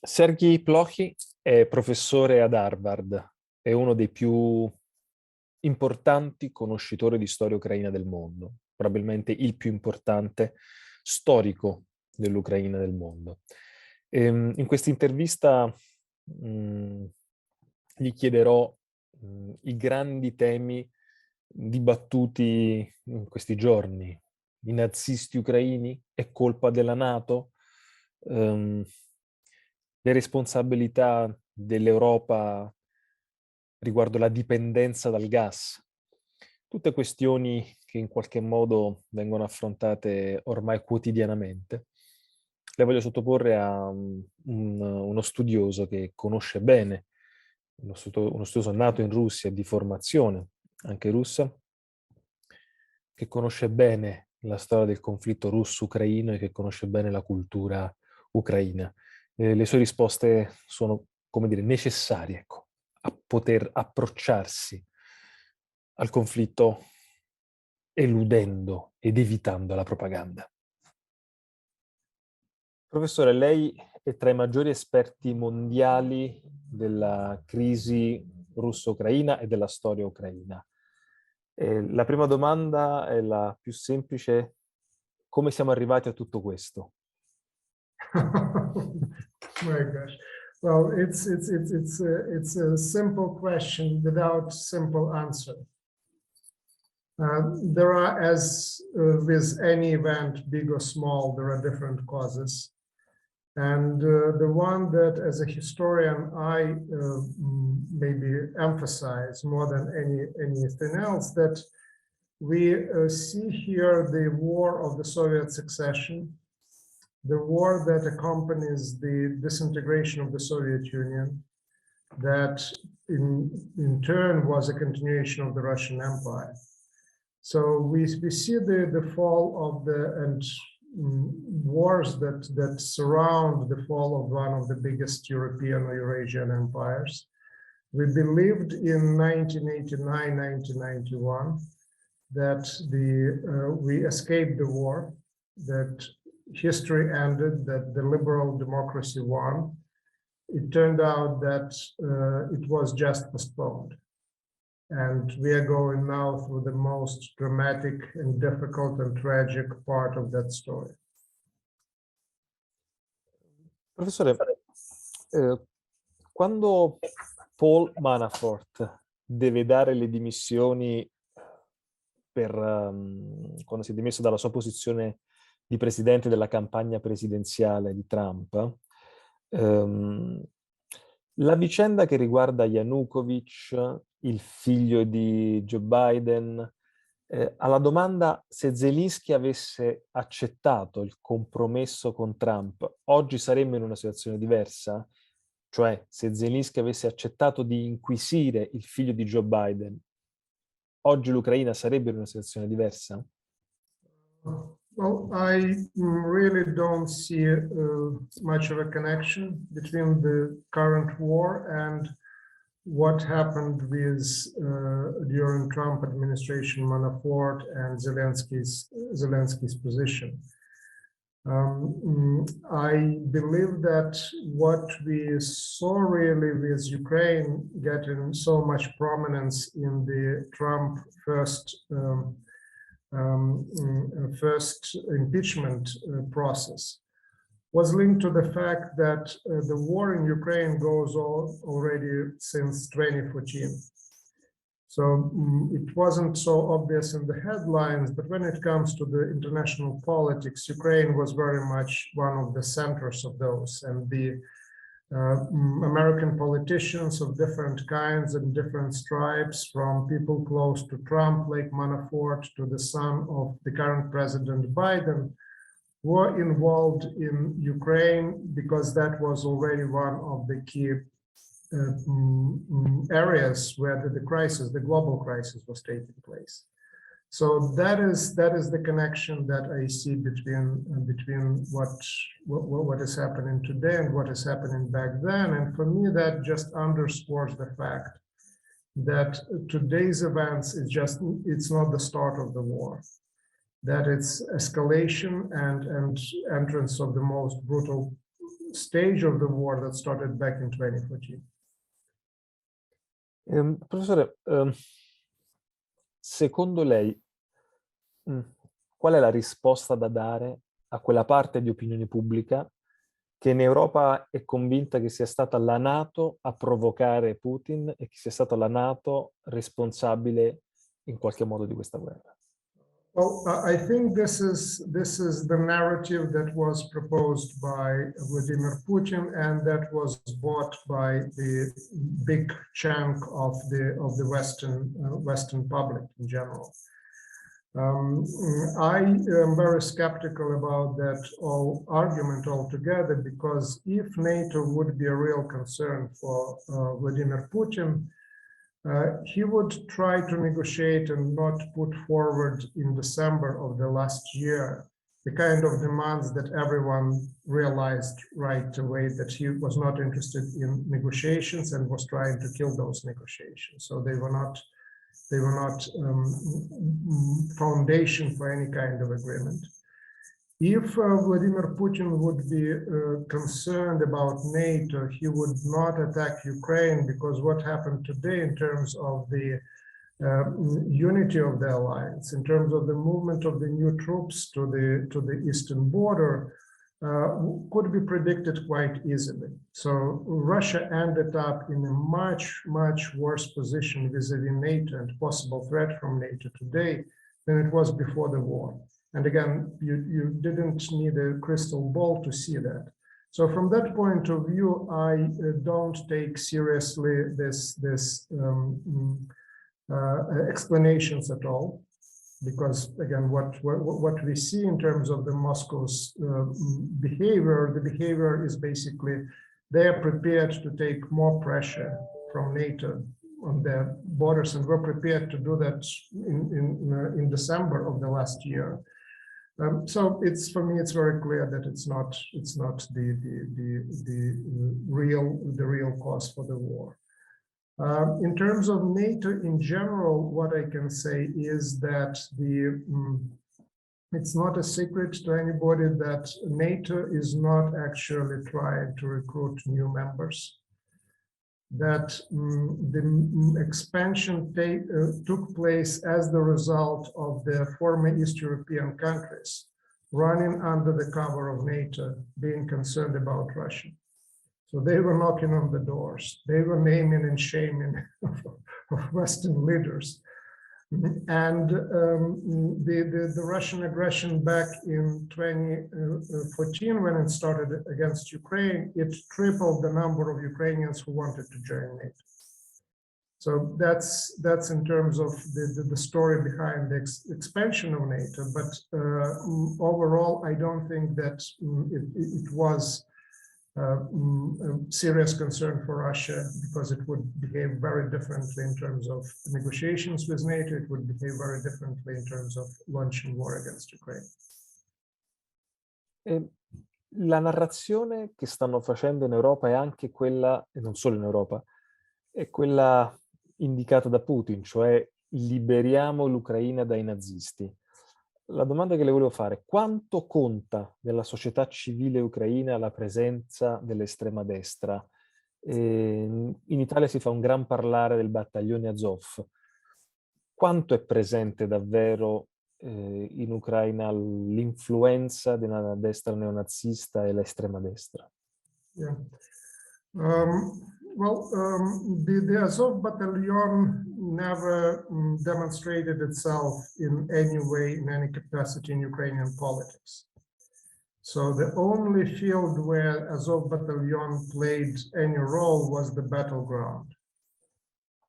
Serii Plokhy è professore ad Harvard, è uno dei più importanti conoscitori di storia ucraina del mondo, probabilmente il più importante storico dell'Ucraina del mondo. In questa intervista gli chiederò i grandi temi dibattuti in questi giorni. I nazisti ucraini? È colpa della NATO? Le responsabilità dell'Europa riguardo la dipendenza dal gas. Tutte questioni che in qualche modo vengono affrontate ormai quotidianamente. Le voglio sottoporre a uno studioso che conosce bene, uno studioso nato in Russia, di formazione anche russa, che conosce bene la storia del conflitto russo-ucraino e che conosce bene la cultura ucraina. Le sue risposte sono, come dire, necessarie, ecco, a poter approcciarsi al conflitto eludendo ed evitando la propaganda. Professore, lei è tra i maggiori esperti mondiali della crisi russo-ucraina e della storia ucraina. La prima domanda è la più semplice: come siamo arrivati a tutto questo? My gosh. Well, it's a simple question without simple answer. There are, as with any event, big or small, there are different causes. And the one that, as a historian, I maybe emphasize more than anything else, that we see here the war of the Soviet succession, the war that accompanies the disintegration of the Soviet Union, that in turn was a continuation of the Russian Empire. So we see the fall of the wars that surround the fall of one of the biggest European or Eurasian empires. We believed in 1989, 1991 that we escaped the war, that history ended, that the liberal democracy won. It turned out that it was just postponed. And we are going now through the most dramatic and difficult and tragic part of that story. Professore, quando Paul Manafort deve dare le dimissioni quando si è dimesso dalla sua posizione di presidente della campagna presidenziale di Trump, la vicenda che riguarda Yanukovych, il figlio di Joe Biden, alla domanda se Zelensky avesse accettato il compromesso con Trump, oggi saremmo in una situazione diversa? Cioè, se Zelensky avesse accettato di inquisire il figlio di Joe Biden, oggi l'Ucraina sarebbe in una situazione diversa? Well, I really don't see much of a connection between the current war and what happened with during Trump administration, Manafort and Zelensky's position. I believe that what we saw really with Ukraine getting so much prominence in the Trump first impeachment process was linked to the fact that the war in Ukraine goes on already since 2014. So it wasn't so obvious in the headlines, but when it comes to the international politics, Ukraine was very much one of the centers of those. And the American politicians of different kinds and different stripes, from people close to Trump, like Manafort, to the son of the current president Biden, were involved in Ukraine because that was already one of the key areas where the crisis, the global crisis, was taking place. So that is the connection that I see between what is happening today and what is happening back then. And for me, that just underscores the fact that today's events it's not the start of the war, that it's escalation and entrance of the most brutal stage of the war that started back in 2014. Professore, secondo lei, qual è la risposta da dare a quella parte di opinione pubblica che in Europa è convinta che sia stata la NATO a provocare Putin e che sia stata la NATO responsabile in qualche modo di questa guerra? Well, I think this is the narrative that was proposed by Vladimir Putin, and that was bought by the big chunk of the Western public in general. I am very skeptical about that argument altogether, because if NATO would be a real concern for Vladimir Putin, he would try to negotiate and not put forward in December of the last year the kind of demands that everyone realized right away that he was not interested in negotiations and was trying to kill those negotiations. So they were not foundation for any kind of agreement. If Vladimir Putin would be concerned about NATO, he would not attack Ukraine, because what happened today in terms of the unity of the alliance, in terms of the movement of the new troops to the eastern border, could be predicted quite easily. So Russia ended up in a much, much worse position vis-a-vis NATO and possible threat from NATO today than it was before the war. And again, you didn't need a crystal ball to see that. So from that point of view, I don't take seriously this explanations at all, because again, what we see in terms of the Moscow's behavior, the behavior is basically they are prepared to take more pressure from NATO on their borders, and were prepared to do that in December of the last year. So it's, for me, it's very clear that it's not the real cause for the war. In terms of NATO in general, what I can say is that it's not a secret to anybody that NATO is not actually trying to recruit new members. That the expansion took place as the result of the former East European countries running under the cover of NATO, being concerned about Russia. So they were knocking on the doors. They were naming and shaming of Western leaders. And the Russian aggression back in 2014, when it started against Ukraine, it tripled the number of Ukrainians who wanted to join NATO. So that's in terms of the story behind the expansion of NATO. But overall, I don't think that it was a serious concern for Russia, because it would behave very differently in terms of negotiations with NATO. It would behave very differently in terms of launching war against Ukraine. La narrazione che stanno facendo in Europa è anche quella, e non solo in Europa, è quella indicata da Putin, cioè liberiamo l'Ucraina dai nazisti. La domanda che le volevo fare: quanto conta nella società civile ucraina la presenza dell'estrema destra? In Italia si fa un gran parlare del battaglione Azov. Quanto è presente davvero in Ucraina l'influenza della destra neonazista e l'estrema destra? Yeah. The Azov battalion never demonstrated itself in any way, in any capacity in Ukrainian politics. So the only field where Azov battalion played any role was the battleground.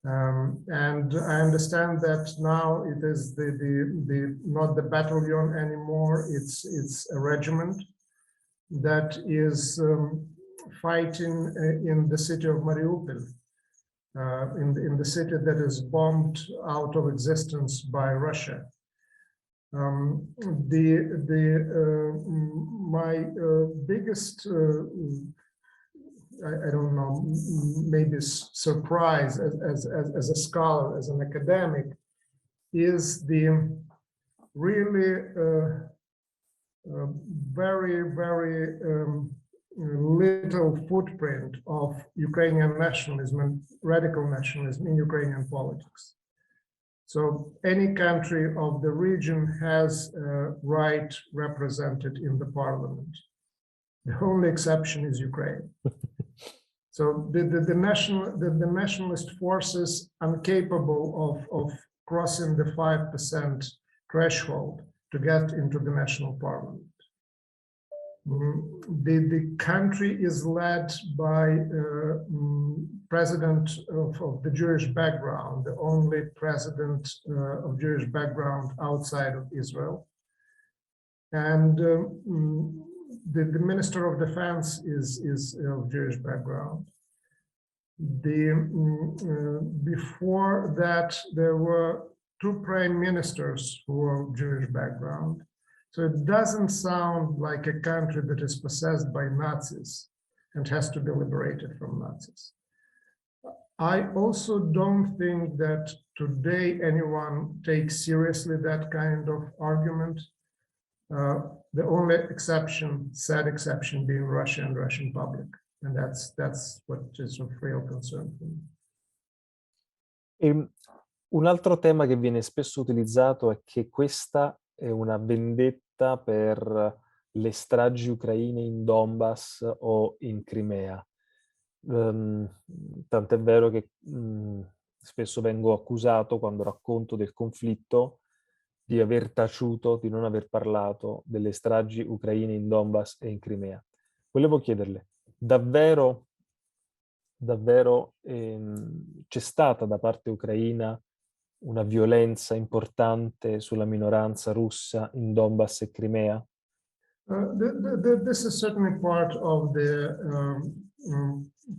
And I understand that now it is not the battalion anymore, it's a regiment that is fighting in the city of Mariupol, in the city that is bombed out of existence by Russia. My biggest, I don't know, maybe surprise as a scholar, as an academic, is the really very little footprint of Ukrainian nationalism and radical nationalism in Ukrainian politics. So any country of the region has a right represented in the parliament. The only exception is Ukraine. So the nationalist forces incapable of crossing the 5% threshold to get into the national parliament. The country is led by president of the Jewish background, the only president of Jewish background outside of Israel. And the Minister of Defense is of Jewish background. Before that, there were 2 prime ministers who were of Jewish background. So it doesn't sound like a country that is possessed by Nazis and has to be liberated from Nazis. I also don't think that today anyone takes seriously that kind of argument. The only exception, sad exception, being Russia and Russian public. And that's what is of real concern for me. Un altro tema che viene spesso utilizzato è che questa è una vendetta per le stragi ucraine in Donbass o in Crimea. Tant'è vero che spesso vengo accusato, quando racconto del conflitto, di aver taciuto, di non aver parlato delle stragi ucraine in Donbass e in Crimea. Volevo chiederle, davvero c'è stata da parte ucraina una violenza importante sulla minoranza russa in Donbass e Crimea? This is certainly part of the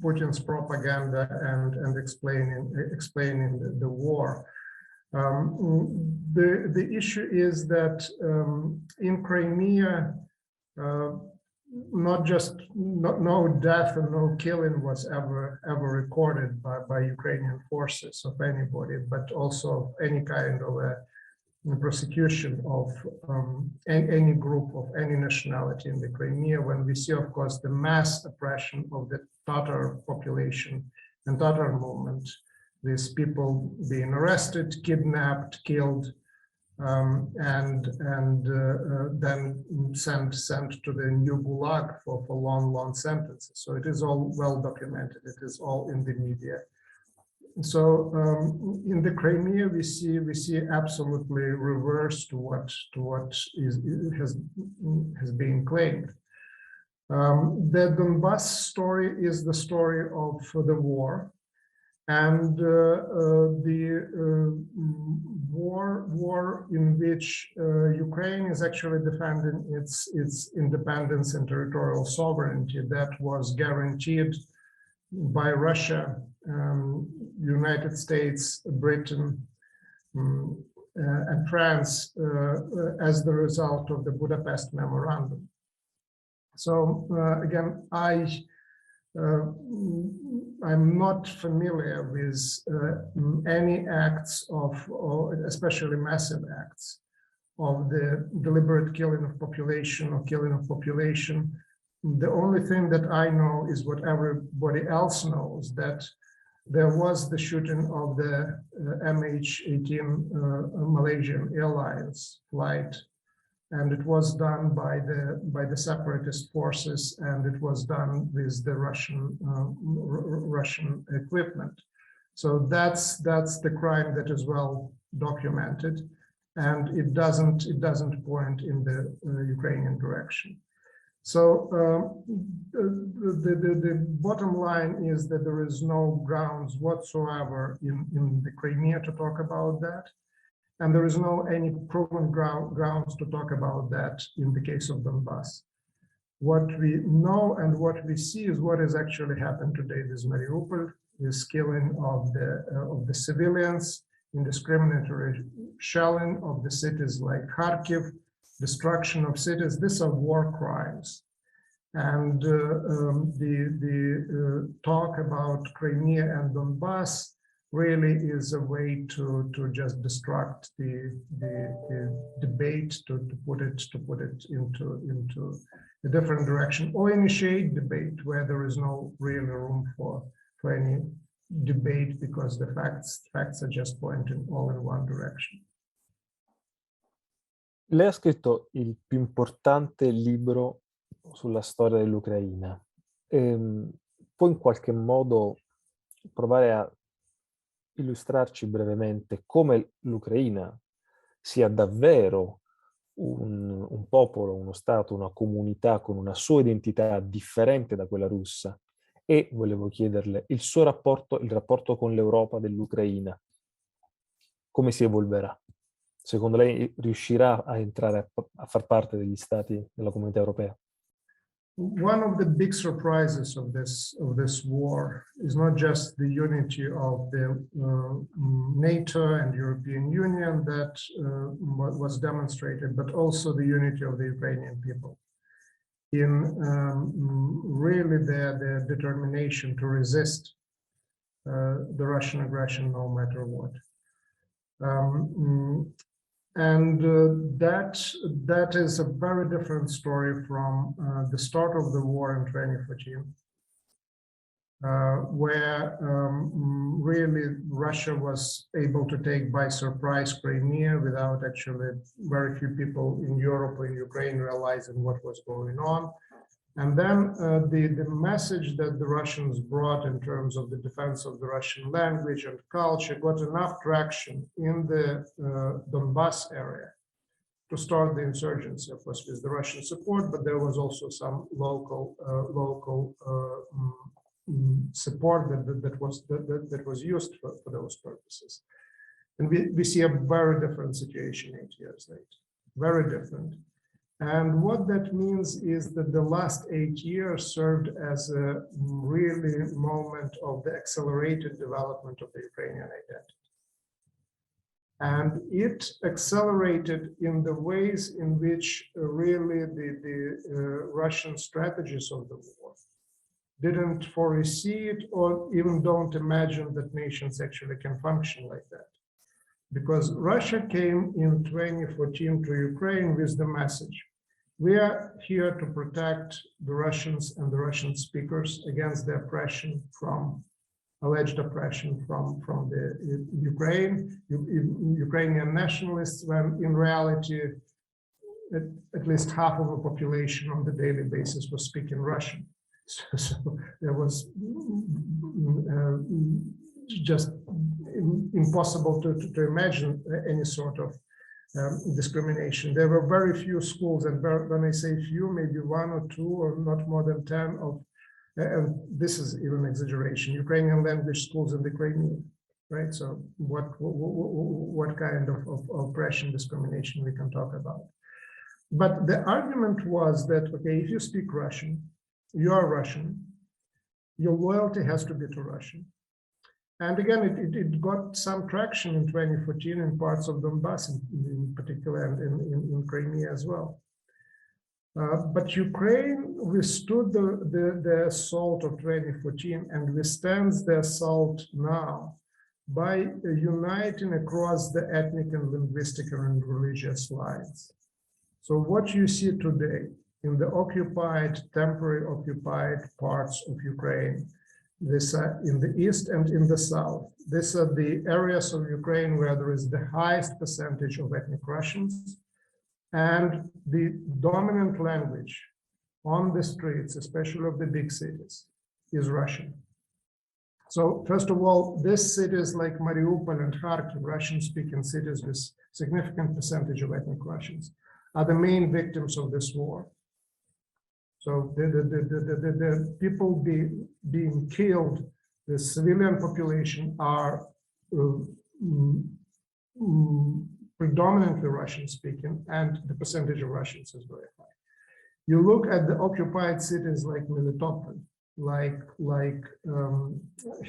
Putin's propaganda and explaining the war. The issue is that in Crimea, no death and no killing was ever recorded by Ukrainian forces of anybody, but also any kind of a prosecution of any group of any nationality in the Crimea, when we see, of course, the mass oppression of the Tatar population and Tatar movement, these people being arrested, kidnapped, killed, and then sent to the new gulag for long sentences. So it is all well documented. It is all in the media. So in the Crimea, we see absolutely reverse to what has been claimed. The Donbass story is the story of the war. And the war in which Ukraine is actually defending its independence and territorial sovereignty that was guaranteed by Russia, United States, Britain, and France as the result of the Budapest Memorandum. So again, I'm not familiar with any acts of, especially massive acts, of the deliberate killing of population or killing of population. The only thing that I know is what everybody else knows, that there was the shooting of the MH17 Malaysian Airlines flight, and it was done by the separatist forces, and it was done with the Russian equipment. So that's the crime that is well documented, and it doesn't point in the Ukrainian direction. So the bottom line is that there is no grounds whatsoever in the Crimea to talk about that. And there is no any proven grounds to talk about that in the case of Donbass. What we know and what we see is what has actually happened today with Mariupol, this killing of the civilians, indiscriminatory shelling of the cities like Kharkiv, destruction of cities. These are war crimes. And the talk about Crimea and Donbass really is a way to just distract the debate, to put it a different direction, or initiate debate where there is no real room for any debate because the facts are just pointing all in one direction. Lei ha scritto il più importante libro sulla storia dell'Ucraina. Può in qualche modo provare a illustrarci brevemente come l'Ucraina sia davvero un popolo, uno Stato, una comunità con una sua identità differente da quella russa? E volevo chiederle il suo rapporto, il rapporto con l'Europa dell'Ucraina, come si evolverà? Secondo lei riuscirà a entrare a far parte degli Stati della Comunità Europea? One of the big surprises of this war is not just the unity of the NATO and European Union that was demonstrated, but also the unity of the Ukrainian people in really their determination to resist the Russian aggression no matter what. That is a very different story from the start of the war in 2014, where really Russia was able to take by surprise Crimea without actually very few people in Europe or in Ukraine realizing what was going on. And then the message that the Russians brought in terms of the defense of the Russian language and culture got enough traction in the Donbass area to start the insurgency, of course, with the Russian support, but there was also some local support that was used for those purposes. And we see a very different situation 8 years later, very different. And what that means is that the last 8 years served as a really moment of the accelerated development of the Ukrainian identity. And it accelerated in the ways in which really the Russian strategies of the war didn't foresee it or even don't imagine that nations actually can function like that. Because Russia came in 2014 to Ukraine with the message, we are here to protect the Russians and the Russian speakers against the oppression from alleged oppression from the Ukrainian nationalists, when in reality, at least half of the population on the daily basis was speaking Russian. So there was just impossible to imagine any sort of discrimination. There were very few schools, and when I say few, maybe 1 or 2 or not more than 10 of, and this is even exaggeration, Ukrainian language schools in the Crimea, right? So what kind of oppression, discrimination we can talk about? But the argument was that, okay, if you speak Russian, you are Russian, your loyalty has to be to Russian. And again, it got some traction in 2014 in parts of Donbass in particular, and in Crimea as well. But Ukraine withstood the assault of 2014 and withstands the assault now by uniting across the ethnic and linguistic and religious lines. So what you see today in the occupied, temporary occupied parts of Ukraine, this in the east and in the south, these are the areas of Ukraine where there is the highest percentage of ethnic Russians, and the dominant language on the streets, especially of the big cities, is Russian. So first of all, these cities like Mariupol and Kharkiv, Russian-speaking cities with significant percentage of ethnic Russians, are the main victims of this war. So the people being killed, the civilian population are predominantly Russian-speaking, and the percentage of Russians is very high. You look at the occupied cities like Melitopol, like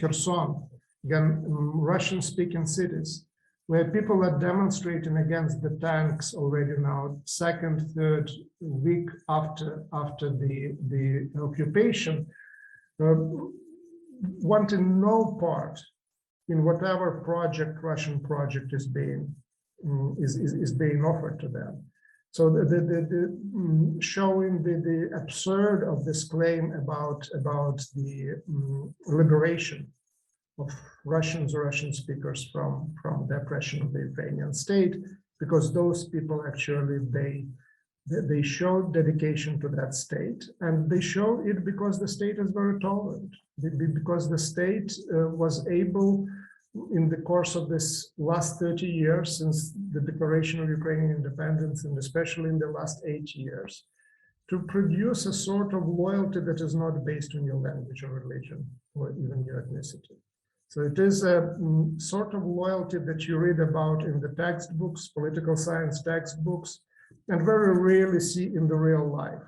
Kherson, again, Russian-speaking cities, where people are demonstrating against the tanks already now, second, third week after the occupation, wanting no part in whatever project, Russian project, is being offered to them. So showing the absurd of this claim about the liberation of Russians or Russian speakers from the oppression of the Ukrainian state, because those people actually they showed dedication to that state, and they show it because the state is very tolerant, because the state was able, in the course of this last 30 years since the declaration of Ukrainian independence, and especially in the last 8 years, to produce a sort of loyalty that is not based on your language or religion or even your ethnicity. So it is a sort of loyalty that you read about in the textbooks, political science textbooks, and very rarely see in the real life,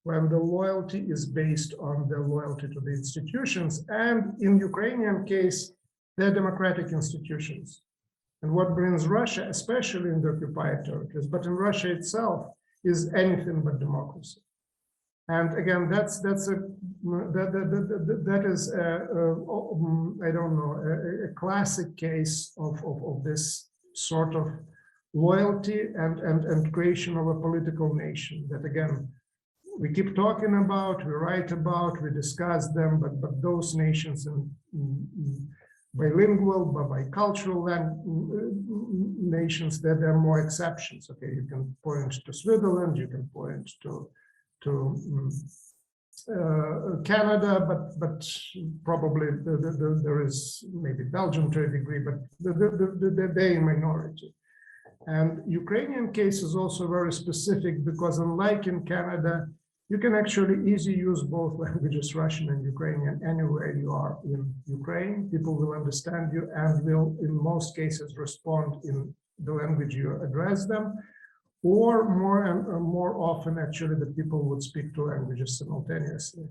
when the loyalty is based on the loyalty to the institutions, and in Ukrainian case, they're democratic institutions. And what brings Russia, especially in the occupied territories, but in Russia itself, is anything but democracy. And again, that is I don't know, a classic case of this sort of loyalty and creation of a political nation that, again, we keep talking about, we write about, we discuss them, but those nations in bilingual, but bicultural nations, that there are more exceptions. Okay, you can point to Switzerland, you can point to Canada, but probably there is maybe Belgium to a degree, but they're in minority. And Ukrainian case is also very specific because, unlike in Canada, you can actually easily use both languages, Russian and Ukrainian, anywhere you are in Ukraine. People will understand you and will, in most cases, respond in the language you address them. Or more often, actually, the people would speak two languages simultaneously.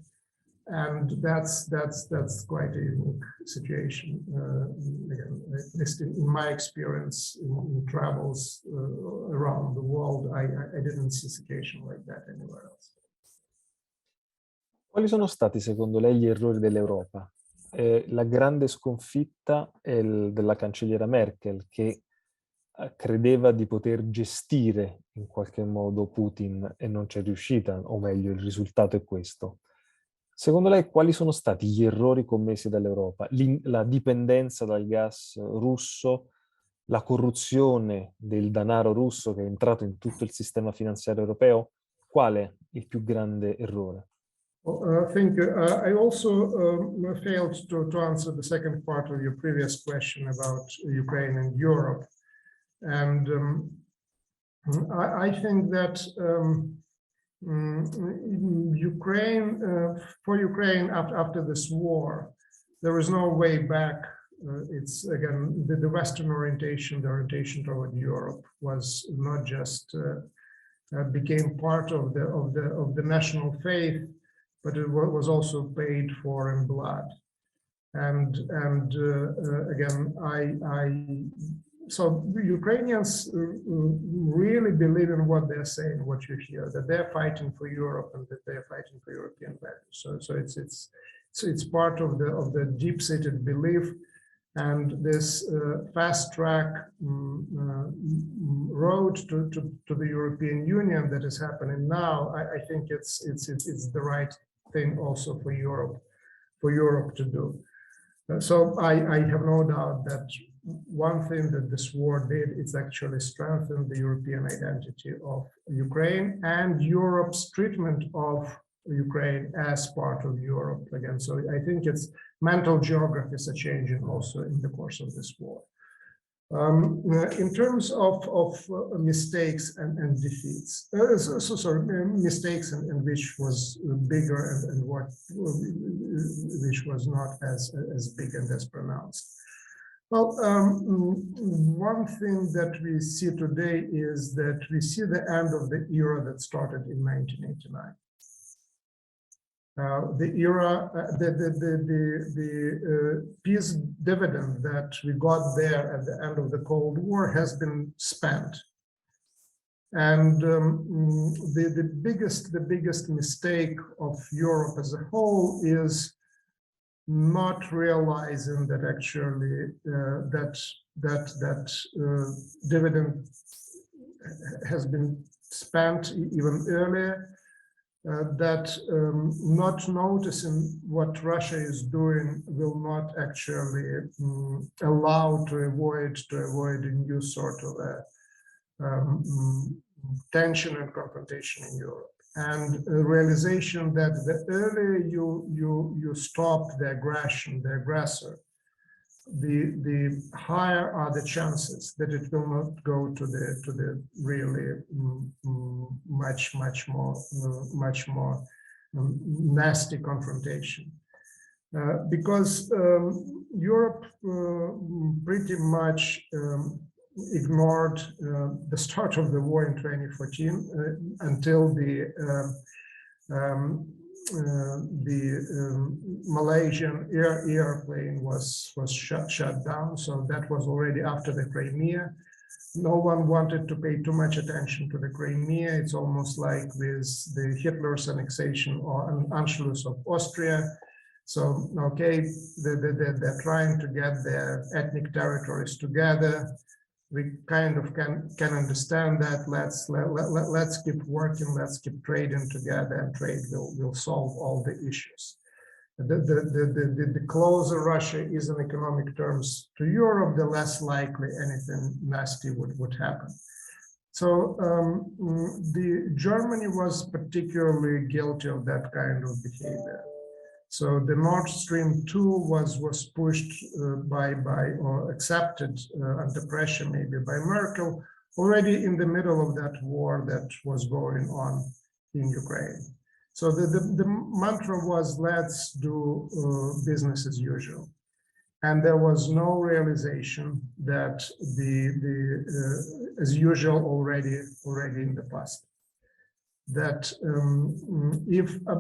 And that's quite a unique situation. Again, at least in my experience in travels around the world, I didn't see a situation like that anywhere else. Quali sono stati secondo lei gli errori dell'Europa? La grande sconfitta della cancelliera Merkel, che credeva di poter gestire in qualche modo Putin e non c'è riuscita, o meglio, il risultato è questo. Secondo lei quali sono stati gli errori commessi dall'Europa? La dipendenza dal gas russo, la corruzione del denaro russo che è entrato in tutto il sistema finanziario europeo? Qual è il più grande errore? Thank you. I also failed to answer the second part of your previous question about Ukraine and Europe. And I think that for Ukraine after this war, there is no way back. It's again the Western orientation, the orientation toward Europe was not just became part of the national faith, but it was also paid for in blood. And again, so the Ukrainians really believe in what they're saying, what you hear, that they're fighting for Europe and that they're fighting for European values. So it's part of the deep-seated belief, and this fast track road to the European Union that is happening now. I think it's the right thing also for Europe to do. So I have no doubt that one thing that this war did is actually strengthen the European identity of Ukraine and Europe's treatment of Ukraine as part of Europe again. So I think its mental geographies are changing also in the course of this war. In terms of mistakes and defeats, mistakes and which was bigger and what which was not as big and as pronounced. Well, one thing that we see today is that we see the end of the era that started in 1989. The era, the peace dividend that we got there at the end of the Cold War has been spent, and the biggest mistake of Europe as a whole is not realizing that actually that dividend has been spent even earlier, that not noticing what Russia is doing will not actually allow to avoid a new sort of tension and confrontation in Europe. And a realization that the earlier you stop the aggression, the aggressor, the higher are the chances that it will not go to the really much more nasty confrontation, because Europe pretty much ignored the start of the war in 2014 until the Malaysian airplane was shut down. So that was already after the Crimea. No one wanted to pay too much attention to the Crimea. It's almost like with the Hitler's annexation or Anschluss of Austria. So, okay, they're trying to get their ethnic territories together. We kind of can understand that. Let's keep working, let's keep trading together, and trade will solve all the issues. The closer Russia is in economic terms to Europe, the less likely anything nasty would happen. So the Germany was particularly guilty of that kind of behavior. So the Nord Stream 2 was pushed or accepted under pressure maybe by Merkel already in the middle of that war that was going on in Ukraine. So the mantra was, let's do business as usual. And there was no realization that as usual already in the past. That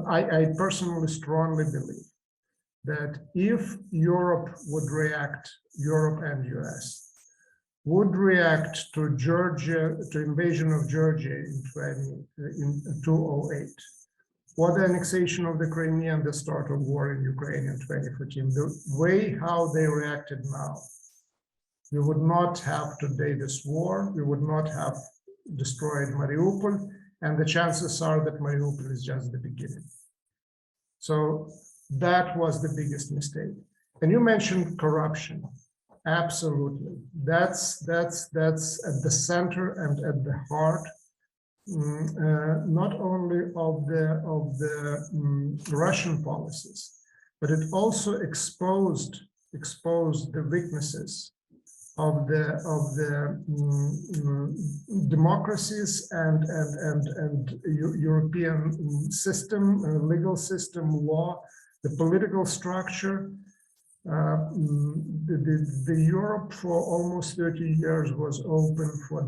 I personally strongly believe that if Europe would react, Europe and US would react to Georgia, to invasion of Georgia in 2008, or the annexation of the Crimea and the start of war in Ukraine in 2014, the way how they reacted now, we would not have today this war, we would not have destroyed Mariupol, and the chances are that Mariupol is just the beginning. So that was the biggest mistake. And you mentioned corruption. Absolutely. That's at the center and at the heart, not only of the Russian policies, but it also exposed the weaknesses of the democracies and European system, legal system, law, the political structure. The Europe for almost 30 years was open for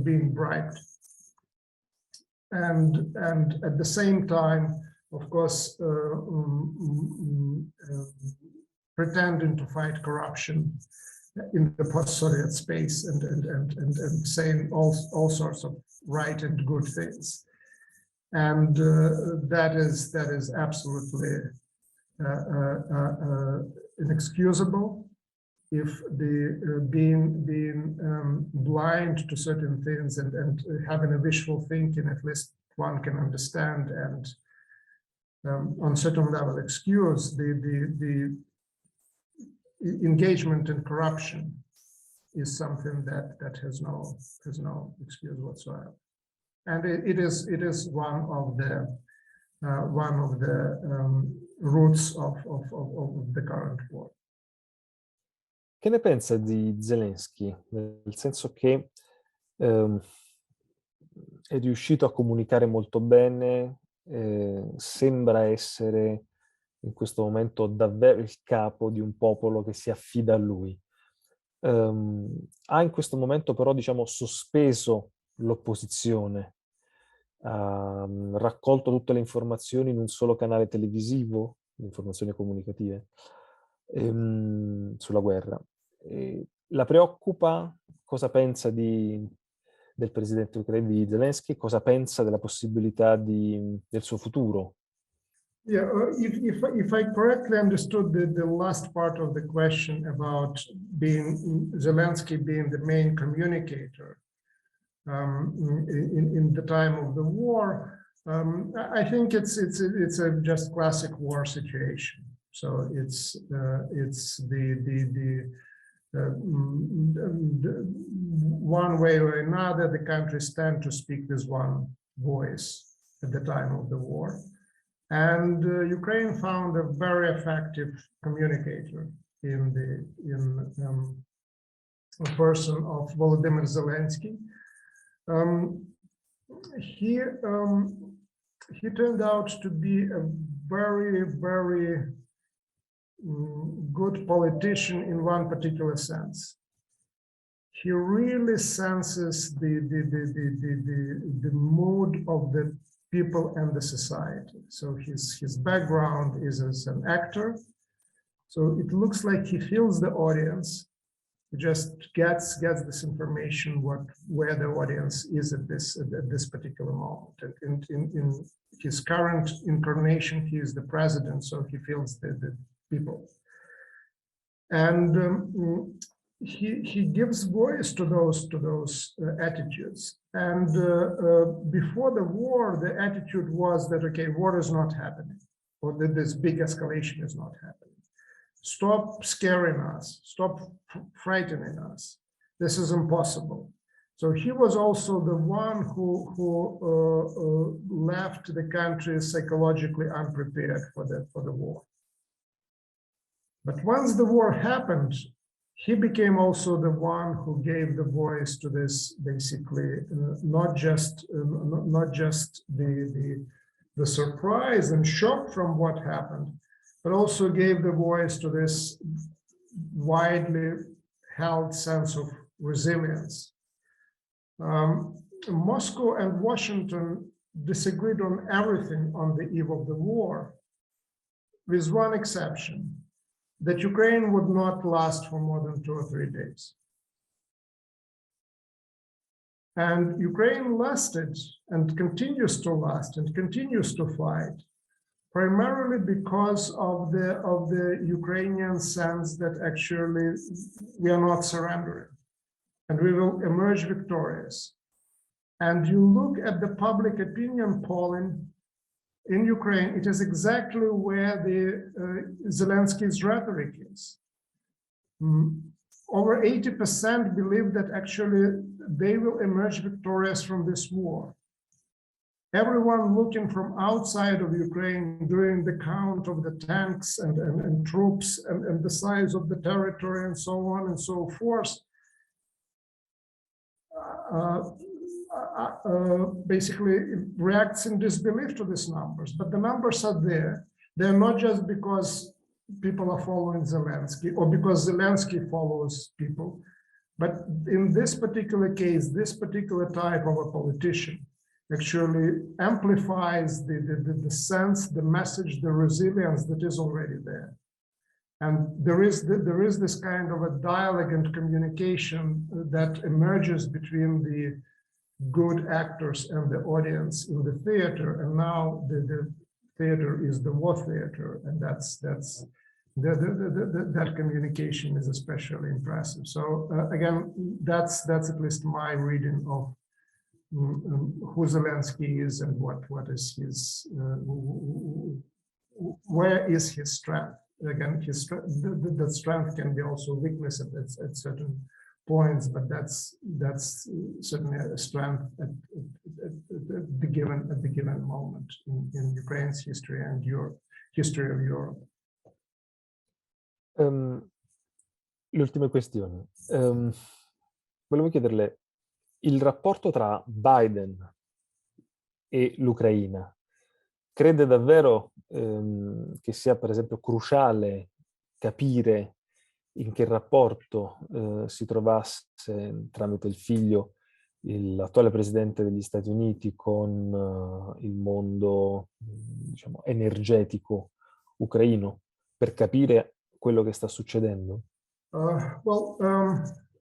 being bribed, and at the same time, of course, pretending to fight corruption in the post-Soviet space and saying all sorts of right and good things, and that is absolutely inexcusable. If the being blind to certain things and having a wishful thinking, at least one can understand and on certain level excuse the engagement in corruption is something that has no excuse whatsoever, and it is one of the roots of the current war. Che ne pensa di Zelensky? Nel senso che è riuscito a comunicare molto bene, sembra essere in questo momento davvero il capo di un popolo che si affida a lui. Ha in questo momento però, diciamo, sospeso l'opposizione, ha raccolto tutte le informazioni in un solo canale televisivo, le informazioni comunicative, sulla guerra. La preoccupa? Cosa pensa del presidente ucraino, di Zelensky? Cosa pensa della possibilità del suo futuro? Yeah, if I correctly understood the last part of the question about Zelensky being the main communicator, in the time of the war, I think it's a just classic war situation. So it's the one way or another, the countries tend to speak with one voice at the time of the war. And Ukraine found a very effective communicator in a person of Volodymyr Zelensky. He turned out to be a very, very good politician in one particular sense. He really senses the mood of the people and the society. So his background is as an actor. So it looks like he feels the audience. He just gets this information where the audience is at this particular moment. And in his current incarnation, he is the president, so he feels the people. And he gives voice to those attitudes. And before the war, the attitude was that, okay, war is not happening, or that this big escalation is not happening. Stop scaring us, stop frightening us. This is impossible. So he was also the one who left the country psychologically unprepared for the war. But once the war happened, he became also the one who gave the voice to this, basically, not just the surprise and shock from what happened, but also gave the voice to this widely held sense of resilience. Moscow and Washington disagreed on everything on the eve of the war, with one exception, that Ukraine would not last for more than 2 or 3 days. And Ukraine lasted and continues to last and continues to fight, primarily because of the Ukrainian sense that actually we are not surrendering and we will emerge victorious. And you look at the public opinion polling in Ukraine, it is exactly where the Zelensky's rhetoric is. Over 80% believe that actually they will emerge victorious from this war. Everyone looking from outside of Ukraine, doing the count of the tanks and troops and the size of the territory and so on and so forth, basically reacts in disbelief to these numbers. But the numbers are there. They're not just because people are following Zelensky or because Zelensky follows people, but in this particular case, this particular type of a politician actually amplifies the sense, the message, the resilience that is already there. And there is this kind of a dialogue and communication that emerges between the good actors and the audience in the theater. And now the theater is the war theater, and that communication is especially impressive. So again, that's at least my reading of who Zelensky is and what is his, where is his strength. Again, that strength can be also weakness at certain points, but that's certainly a strength at the given moment in Ukraine's history and history of Europe. Le ultime questioni. Volevo chiederle, il rapporto tra Biden e l'Ucraina, crede davvero che sia, per esempio, cruciale capire in che rapporto si trovasse tramite il figlio l'attuale presidente degli Stati Uniti con il mondo, diciamo, energetico ucraino, per capire quello che sta succedendo?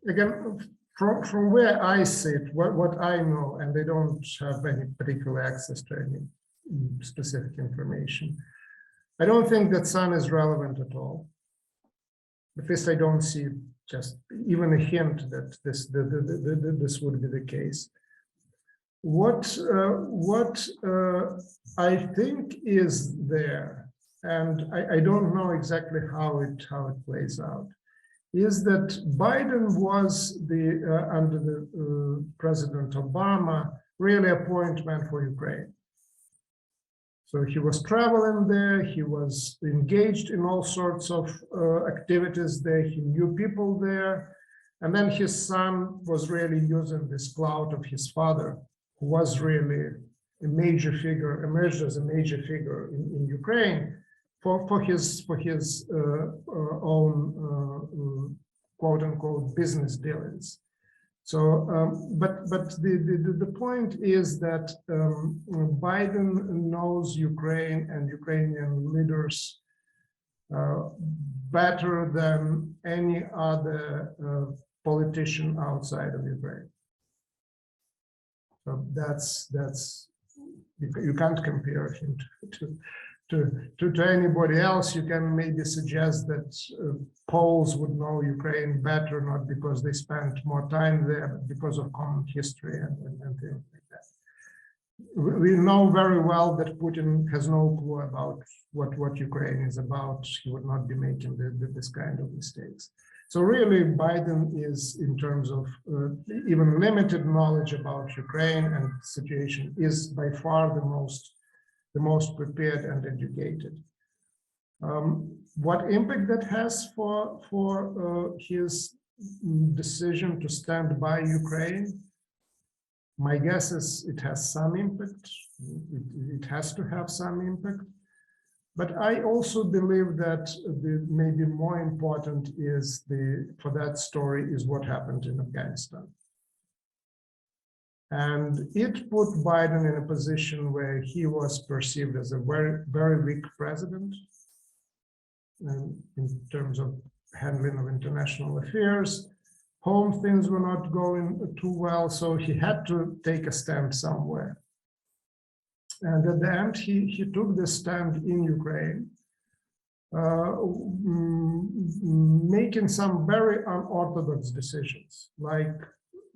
Again, from where I sit, what I know, and they don't have any particular access to any specific information, I don't think that sun is relevant at all. At least I don't see just even a hint that this would be the case. what I think is there, and I don't know exactly how it plays out, is that Biden was under the President Obama, really a point man for Ukraine. So he was traveling there, he was engaged in all sorts of activities there, he knew people there. And then his son was really using this clout of his father, who was really a major figure, emerged as a major figure in Ukraine, for his own quote unquote business dealings. So, but the point is that Biden knows Ukraine and Ukrainian leaders better than any other politician outside of Ukraine. So that's you can't compare him to anybody else. You can maybe suggest that Poles would know Ukraine better, not because they spent more time there, but because of common history and things like that. We know very well that Putin has no clue about what Ukraine is about. He would not be making this kind of mistakes. So really, Biden is, in terms of even limited knowledge about Ukraine and the situation, is by far the most prepared and educated. What impact that has for his decision to stand by Ukraine? My guess is it has some impact. It has to have some impact. But I also believe that maybe more important is for that story is what happened in Afghanistan. And it put Biden in a position where he was perceived as a very, very weak president in terms of handling of international affairs. Home things were not going too well, so he had to take a stand somewhere. And at the end, he took the stand in Ukraine, making some very unorthodox decisions, like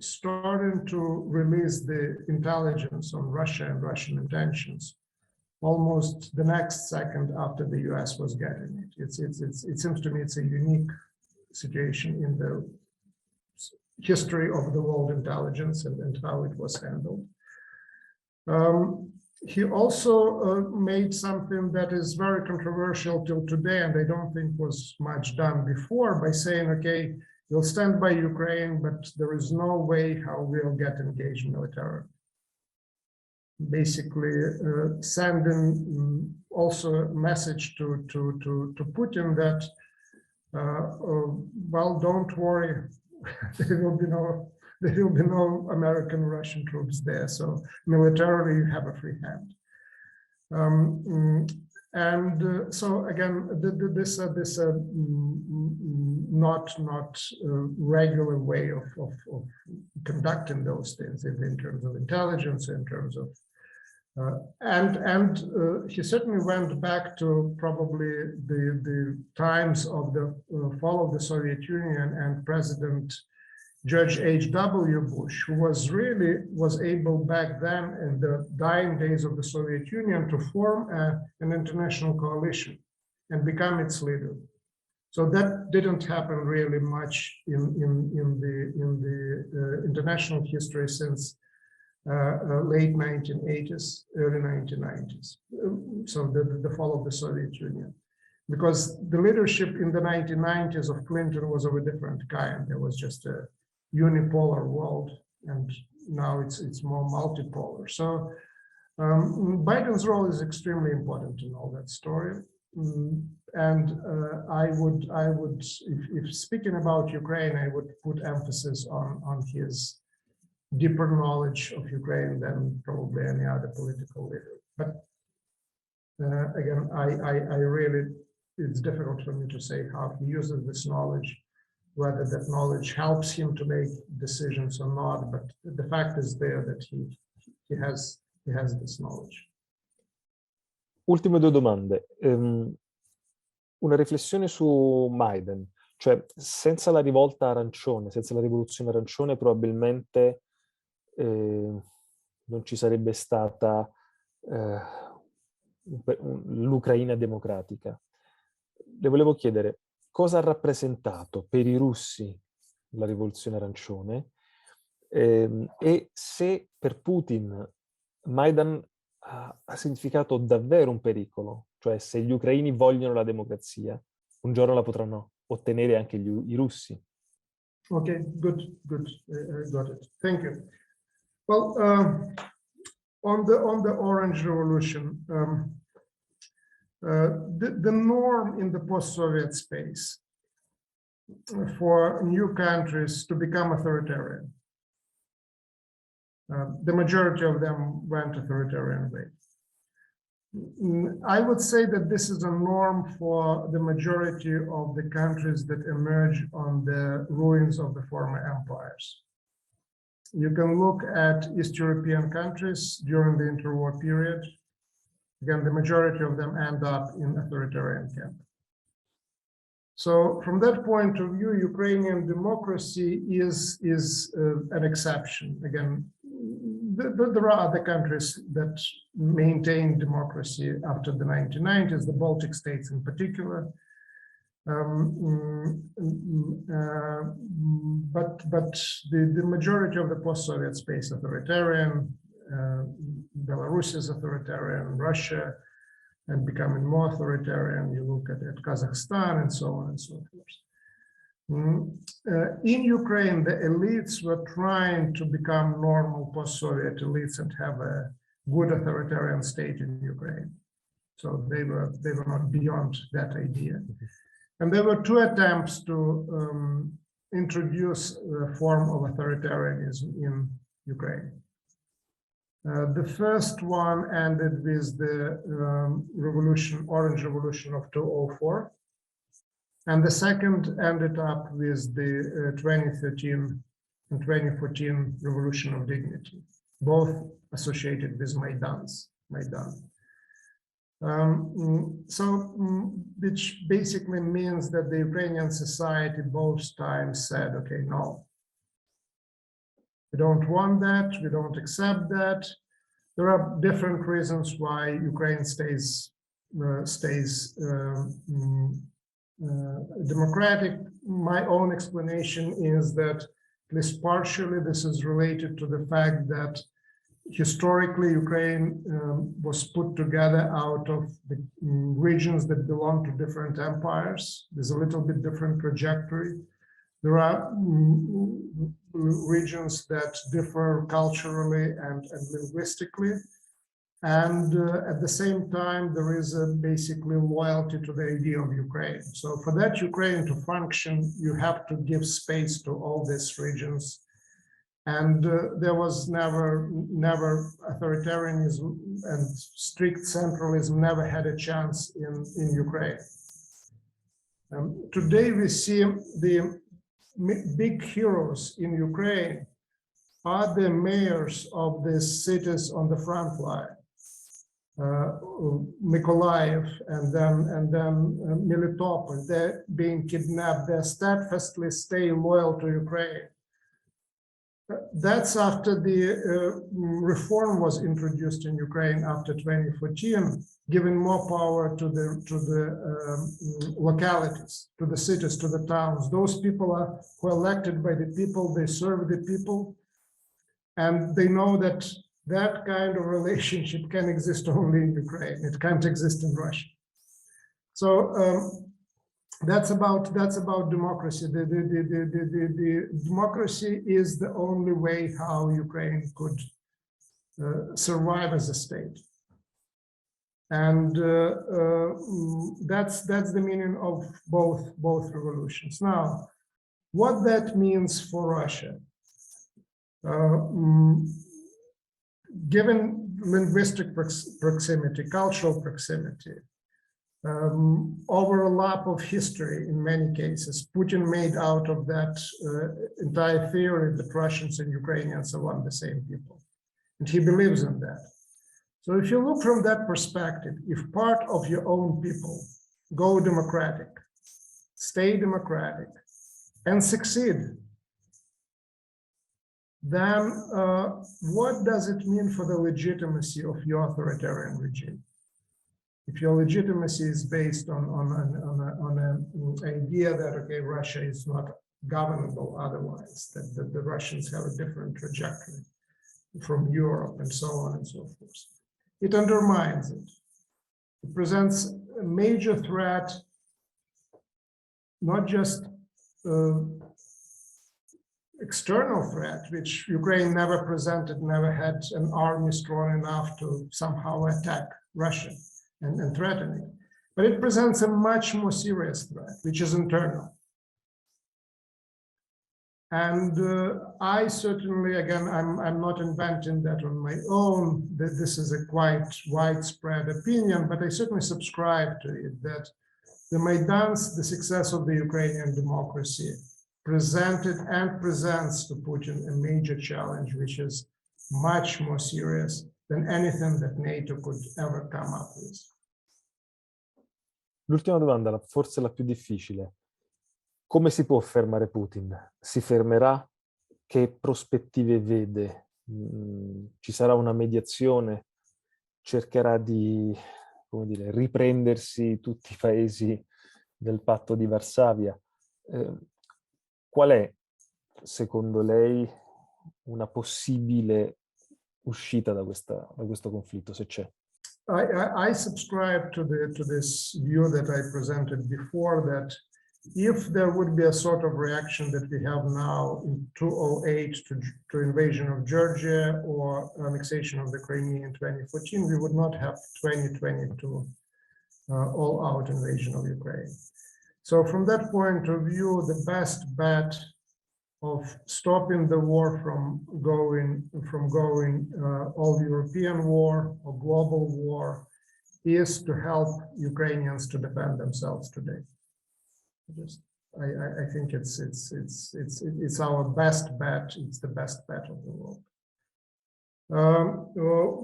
starting to release the intelligence on Russia and Russian intentions almost the next second after the US was getting it. It seems to me it's a unique situation in the history of the world intelligence and how it was handled. He also made something that is very controversial till today, and I don't think was much done before, by saying, okay, we'll stand by Ukraine, but there is no way how we'll get engaged militarily. Basically, sending also a message to Putin that, well, don't worry, there will be no American Russian troops there. So militarily, you have a free hand. So again, this not regular way of conducting those things in terms of intelligence, in terms of he certainly went back to probably the times of the fall of the Soviet Union and President George H.W. Bush, who was able back then in the dying days of the Soviet Union to form an international coalition and become its leader. So that didn't happen really much in the international history since late 1980s, early 1990s. So the fall of the Soviet Union. Because the leadership in the 1990s of Clinton was of a different kind. There was just a unipolar world, and now it's more multipolar. So Biden's role is extremely important in all that story. And I would, if speaking about Ukraine, I would put emphasis on his deeper knowledge of Ukraine than probably any other political leader. But again, I really, it's difficult for me to say how he uses this knowledge, whether that knowledge helps him to make decisions or not, but the fact is there that he has this knowledge. Ultime due domande. Una riflessione su Biden, cioè senza la rivolta arancione, senza la rivoluzione arancione, probabilmente non ci sarebbe stata l'Ucraina democratica. Le volevo chiedere cosa ha rappresentato per i russi la rivoluzione arancione e se per Putin Maidan ha significato davvero un pericolo, cioè se gli ucraini vogliono la democrazia, un giorno la potranno ottenere anche i russi. Okay, good. Got it. Thank you. Well, on the Orange Revolution, the norm in the post-Soviet space for new countries to become authoritarian. The majority of them went authoritarian way. I would say that this is a norm for the majority of the countries that emerge on the ruins of the former empires. You can look at East European countries during the interwar period. Again, the majority of them end up in authoritarian camp. So from that point of view, Ukrainian democracy is an exception. Again, there are other countries that maintain democracy after the 1990s, the Baltic states in particular. But the majority of the post-Soviet space authoritarian, Belarus is authoritarian, Russia, and becoming more authoritarian. You look at Kazakhstan and so on and so forth. In Ukraine, the elites were trying to become normal post-Soviet elites and have a good authoritarian state in Ukraine. So they were not beyond that idea. And there were two attempts to introduce a form of authoritarianism in Ukraine. The first one ended with the Orange Revolution of 2004. And the second ended up with the 2013 and 2014 Revolution of Dignity, both associated with Maidan. Which basically means that the Ukrainian society both times said, okay, no, we don't want that, we don't accept that. There are different reasons why Ukraine stays democratic. My own explanation is that, at least partially, this is related to the fact that historically Ukraine was put together out of the regions that belong to different empires. There's a little bit different trajectory. There are regions that differ culturally and linguistically. And at the same time, there is basically loyalty to the idea of Ukraine. So for that Ukraine to function, you have to give space to all these regions. And there was never authoritarianism and strict centralism never had a chance in Ukraine. Today we see the big heroes in Ukraine are the mayors of the cities on the front line. Mykolaiv and then Melitopol, they're being kidnapped, they steadfastly stay loyal to Ukraine. That's after the reform was introduced in Ukraine after 2014, giving more power to the localities, to the cities, to the towns. Those people who are elected by the people, they serve the people, and they know that that kind of relationship can exist only in Ukraine. It can't exist in Russia. So that's about democracy. The democracy is the only way how Ukraine could survive as a state, and that's the meaning of both revolutions. Now, what that means for Russia. Given linguistic proximity, cultural proximity, overlap of history in many cases, Putin made out of that entire theory that Russians and Ukrainians are one and the same people. And he believes in that. So if you look from that perspective, if part of your own people go democratic, stay democratic, and succeed, then what does it mean for the legitimacy of your authoritarian regime? If your legitimacy is based on an idea that, okay, Russia is not governable otherwise, that the Russians have a different trajectory from Europe and so on and so forth, it undermines it. It presents a major threat, not just external threat, which Ukraine never presented, never had an army strong enough to somehow attack Russia and threaten it. But it presents a much more serious threat, which is internal. And I certainly, again, I'm not inventing that on my own, that this is a quite widespread opinion, but I certainly subscribe to it, that the Maidans, the success of the Ukrainian democracy, presented and presents to Putin a major challenge, which is much more serious than anything that NATO could ever come up with. L'ultima domanda, forse la più difficile. Come si può fermare Putin? Si fermerà? Che prospettive vede? Ci sarà una mediazione? Cercherà di, come dire, riprendersi tutti i paesi del patto di Varsavia? Qual è, secondo lei, una possibile uscita da questo conflitto, se c'è? I subscribe to this view that I presented before, that if there would be a sort of reaction that we have now in 2008 to invasion of Georgia or annexation of the Crimea in 2014, we would not have 2022 all-out invasion of Ukraine. So from that point of view, the best bet of stopping the war from going all European war or global war is to help Ukrainians to defend themselves today. I think it's our best bet. It's the best bet of the world.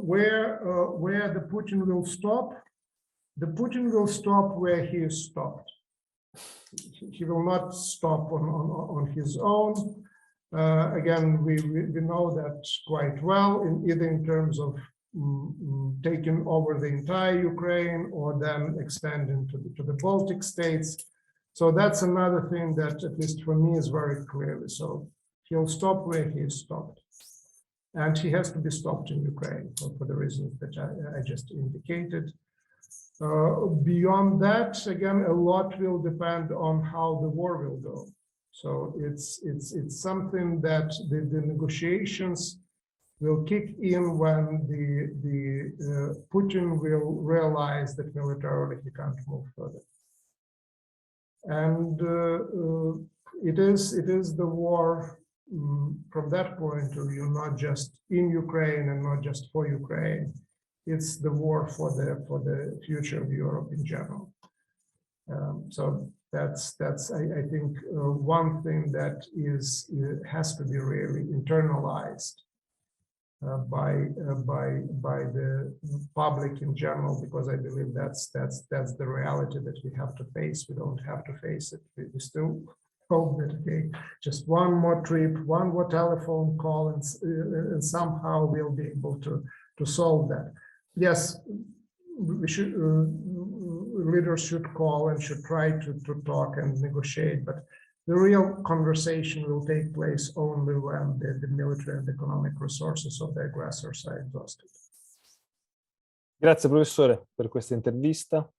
Where the Putin will stop? The Putin will stop where he is stopped. He will not stop on his own. Again, we know that quite well, either in terms of taking over the entire Ukraine or then extending to the Baltic states. So that's another thing that, at least for me, is very clearly. So he'll stop where he is stopped. And he has to be stopped in Ukraine for the reasons that I just indicated. Beyond that, again, a lot will depend on how the war will go. So it's something that the negotiations will kick in when the Putin will realize that militarily he can't move further. And it is the war from that point of view, not just in Ukraine and not just for Ukraine. It's the war for the future of Europe in general. So that's I think one thing that has to be really internalized by the public in general, because I believe that's the reality that we have to face. We don't have to face it. We still hope that, okay, just one more trip, one more telephone call, and somehow we'll be able to solve that. Yes, we should, leaders should call and should try to talk and negotiate, but the real conversation will take place only when the military and economic resources of the aggressors are exhausted. Grazie professore per questa intervista.